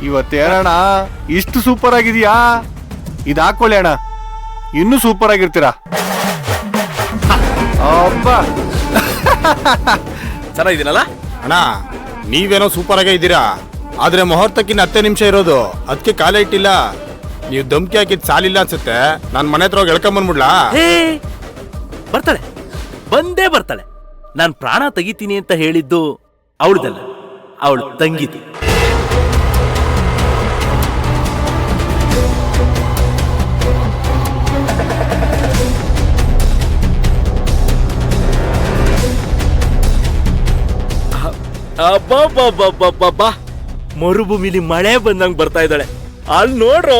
ಇವತ್ತೇನಣ್ಣ ಇಷ್ಟು ಸೂಪರ್ ಆಗಿದೆಯಾ? ಇದು ಹಾಕೊಳ್ಳಿ ಅಣ್ಣ, ಇನ್ನೂ ಸೂಪರ್ ಆಗಿರ್ತೀರಾ. ಚೆನ್ನಾಗಿದ್ದೀನಲ್ಲ ಅಣ್ಣ? ನೀವೇನೋ ಸೂಪರ್ ಆಗೇ ಇದ್ದೀರಾ, ಆದ್ರೆ ಮುಹೂರ್ತಕ್ಕಿನ್ನ 10 ನಿಮಿಷ ಇರೋದು, ಅದಕ್ಕೆ ಕಾಲ ಇಟ್ಟಿಲ್ಲ. ನೀವು ಧಮ್ಕಿ ಹಾಕಿದ್ ಸಾಲಿಲ್ಲ ಅನ್ಸುತ್ತೆ. ನಾನ್ ಮನೆ ಹತ್ರ ಹೋಗಿ ಎಳ್ಕೊಂಬಂದ್ಬಿಡ್ಲಾ? ಬರ್ತಾಳೆ, ಬಂದೇ ಬರ್ತಾಳೆ. ನಾನ್ ಪ್ರಾಣ ತೆಗಿತೀನಿ ಅಂತ ಹೇಳಿದ್ದು ಅವಳದಲ್ಲ, ಅವಳು ತಂಗಿದು. ಅಬ್ಬಬ್ಬಬ್ಬಬ್ಬಬ್ಬಾ, ಮರುಭೂಮಿಲಿ ಮಳೆ ಬಂದಂಗ್ ಬರ್ತಾ ಇದ್ದಾಳೆ. ಅಲ್ಲಿ ನೋಡ್ರು.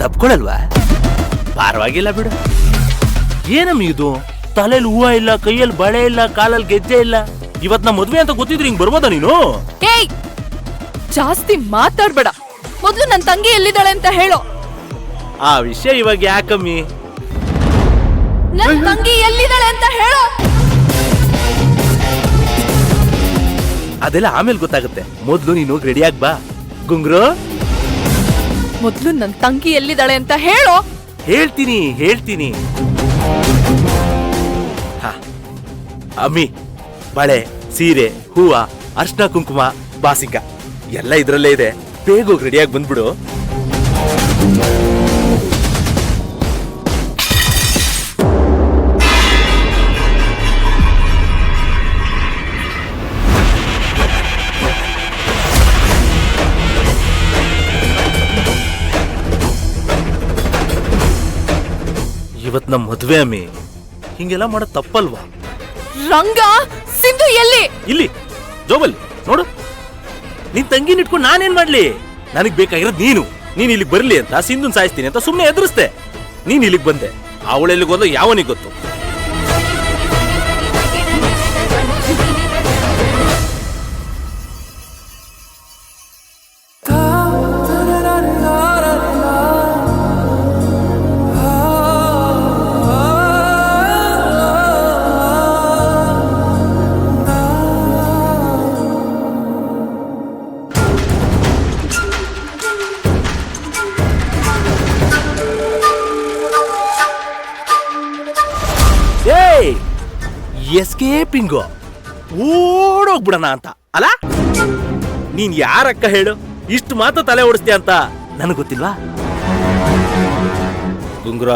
ತಪ್ಕೊಳಲ್ವಾ? ಪರವಾಗಿಲ್ಲ ಬಿಡು. ಏನಮ್ಮ ಇದು? ತಲೆಯಲ್ಲಿ ಹೂವ ಇಲ್ಲ, ಕೈಯಲ್ಲಿ ಬಳೆ ಇಲ್ಲ, ಕಾಲಲ್ಲಿ ಗೆಜ್ಜೆ ಇಲ್ಲ. ಇವತ್ ನಾ ಮದ್ವೆ ಅಂತ ಗೊತ್ತಿದ್ರೆ ಹಿಂಗ್ ಬರ್ಬೋದಾ ನೀನು? ಏಯ್, ಜಾಸ್ತಿ ಮಾತಾಡ್ಬೇಡ. ಮೊದ್ಲು ನನ್ ತಂಗಿ ಎಲ್ಲಿದ್ದಾಳೆ ಅಂತ ಹೇಳೋ. ಆ ವಿಷಯ ಇವಾಗ ಯಾಕಮ್ಮಿ? ನನ್ ತಂಗಿ ಎಲ್ಲಿದ್ದಾಳೆ ಅಂತ ಹೇಳೋ. ಅದೆಲ್ಲ ಆಮೇಲೆ ಗೊತ್ತಾಗುತ್ತೆ. ಮೊದ್ಲು ನೀನು ರೆಡಿಯಾಗಿ ಬಾ. ಗುಂಗ್ರು, ಮೊದ್ಲು ನನ್ ತಂಗಿ ಎಲ್ಲಿದ್ದಾಳೆ ಅಂತ ಹೇಳೋ. ಹೇಳ್ತೀನಿ. ಅಮ್ಮಿ, ಬಳೆ, ಸೀರೆ, ಹೂವ, ಅರ್ಶನ, ಕುಂಕುಮ, ಬಾಸಿಕ ಎಲ್ಲ ಇದ್ರಲ್ಲೇ ಇದೆ. ಬೇಗ ಹೋಗಿ ರೆಡಿಯಾಗಿ ಬಂದ್ಬಿಡು. ಇವತ್ ನಮ್ ಮದ್ವೆ ಅಮ್ಮಿ, ಹಿಂಗೆಲ್ಲ ಮಾಡೋದ್ ತಪ್ಪಲ್ವಾ? ರಂಗ, ಸಿಂಧು ಎಲ್ಲಿ? ಇಲ್ಲಿ ಜೋಬಲ್ಲಿ ನೋಡು. ನಿನ್ ತಂಗಿನ ಇಟ್ಕೊಂಡು ನಾನೇನ್ ಮಾಡ್ಲಿ? ನನಗ್ ಬೇಕಾಗಿರೋದ್ ನೀನ್ ಇಲ್ಲಿಗೆ ಬರ್ಲಿ ಅಂತ ಸಿಂಧುನ್ ಸಾಯಿಸ್ತೀನಿ ಅಂತ ಸುಮ್ನೆ ಎದುರಿಸ್ದೆ. ನೀನ್ ಇಲ್ಲಿಗೆ ಬಂದೆ. ಅವಳೆಲ್ಲಿಗೆ ಹೋದ್ಲು ಯಾವನಿಗೆ ಗೊತ್ತು? ಎಸ್ಕೇಪಿಂಗು, ಓಡೋಗ್ಬಿಡಣ ಅಂತ ಅಲ್ಲ? ನೀನ್ ಯಾರಕ್ಕ ಹೇಳು? ಇಷ್ಟು ಮಾತ್ರ ತಲೆ ಓಡಿಸ್ತೀಯ ಅಂತ ನನಗ್ ಗೊತ್ತಿಲ್ವಾ? ಗುಂಗ್ರ,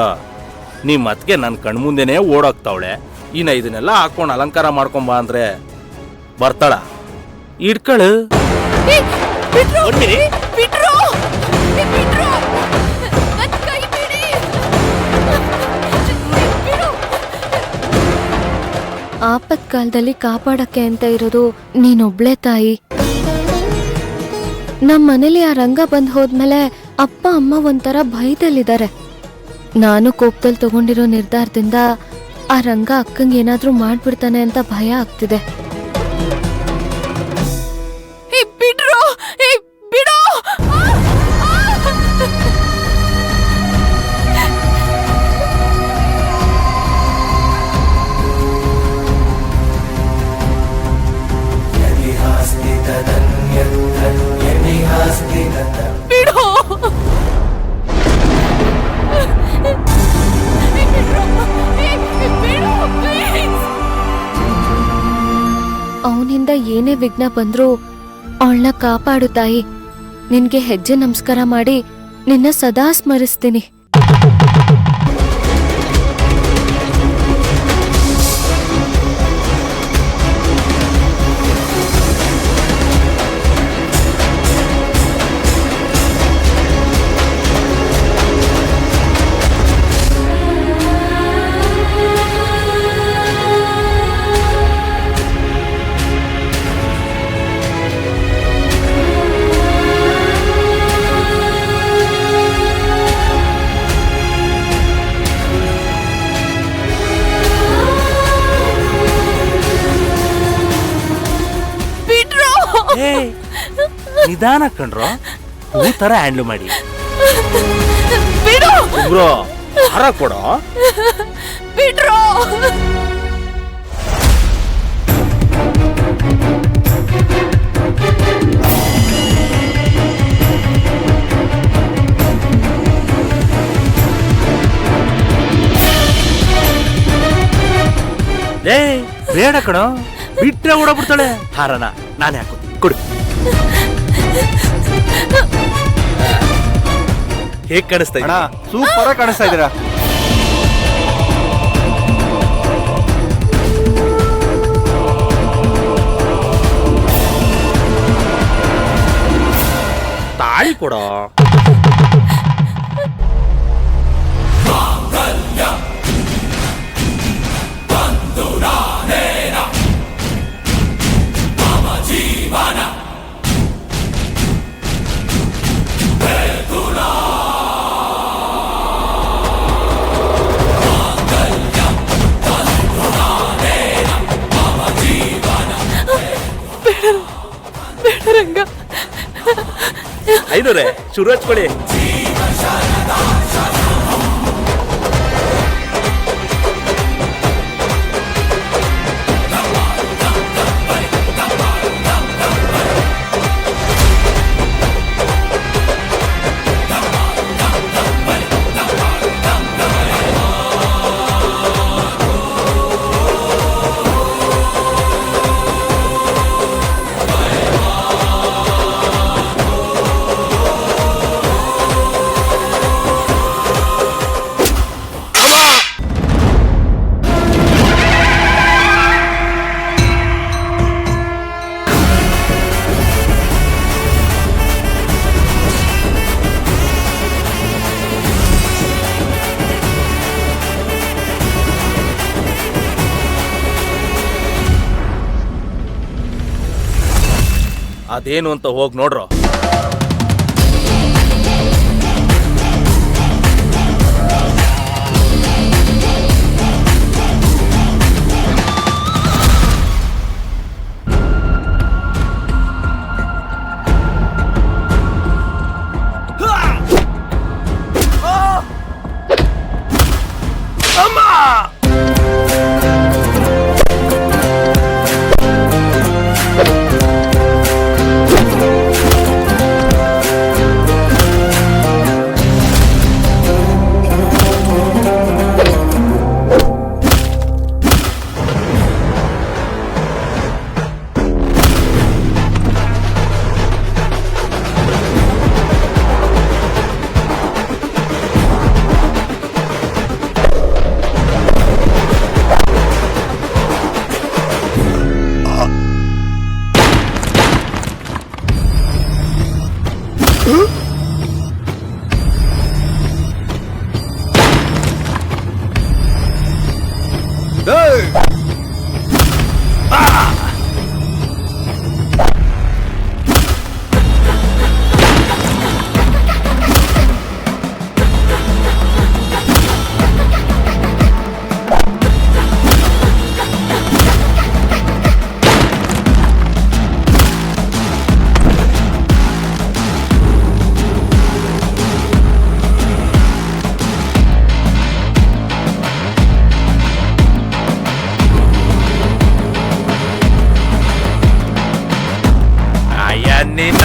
ನಿಮ್ ಅತ್ಗೆ ನನ್ ಕಣ್ಮುಂದೆನೆ ಓಡೋಗ್ತಾವಳೆ. ಇನ್ನ ಇದನ್ನೆಲ್ಲ ಹಾಕೊಂಡ್ ಅಲಂಕಾರ ಮಾಡ್ಕೊಂಬ ಅಂದ್ರೆ ಬರ್ತಾಳ? ಇಡ್ಕಳು. ಆಪತ್ಕಾಲದಲ್ಲಿ ಕಾಪಾಡಕ್ಕೆ ಅಂತ ಇರೋದು ನೀನೊಬ್ಳೆ ತಾಯಿ. ನಮ್ ಮನೇಲಿ ಆ ರಂಗ ಬಂದ್ ಹೋದ್ಮೇಲೆ ಅಪ್ಪ ಅಮ್ಮ ಒಂಥರ ಭಯದಲ್ಲಿದ್ದಾರೆ. ನಾನು ಕೋಪದಲ್ಲಿ ತಗೊಂಡಿರೋ ನಿರ್ಧಾರದಿಂದ ಆ ರಂಗ ಅಕ್ಕಂಗೆ ಏನಾದ್ರೂ ಮಾಡ್ಬಿಡ್ತಾನೆ ಅಂತ ಭಯ ಆಗ್ತಿದೆ. ಅವನಿಂದ ಏನೇ ವಿಘ್ನ ಬಂದ್ರೂ ಅವಳನ್ನ ಕಾಪಾಡು ತಾಯಿ. ನಿನ್ಗೆ ಹೆಜ್ಜೆ ನಮಸ್ಕಾರ ಮಾಡಿ ನಿನ್ನ ಸದಾ ಸ್ಮರಿಸ್ತೀನಿ. ನಿಧಾನ ಕಣ್ರೋ, ಹೂ ತರ ಹ್ಯಾಂಡ್ಲ್ ಮಾಡಿ. ಬಿಡು ಬ್ರೋ ಹಾರ ಕೊಡೋ. ಬಿಡ್ರೋ. ಏ ಬೇಡ ಕಣೋ, ಬಿಟ್ರೆ ಓಡಾಬಿಡ್ತಾಳೆ. ಹಾರನ ನಾನೇ ಹಾಕೋತೀನಿ, ಕೊಡು. ಹೇಗ್ ಕಾಣಿಸ್ತಾ ಅಣ್ಣ ಇದೆ? ಸೂಪರ್ ಆಗಿ ಕಾಣಿಸ್ತಾ ಇದೀರಾ. ತಾಳಿ ಕೊಡೋ. ರಂಗ, ಐನೂರೇ ಶುರು ಹಚ್ಕೊಳ್ಳಿ. ಅದೇನು ಅಂತ ಹೋಗಿ ನೋಡ್ರೋ. ನಿನ್ನ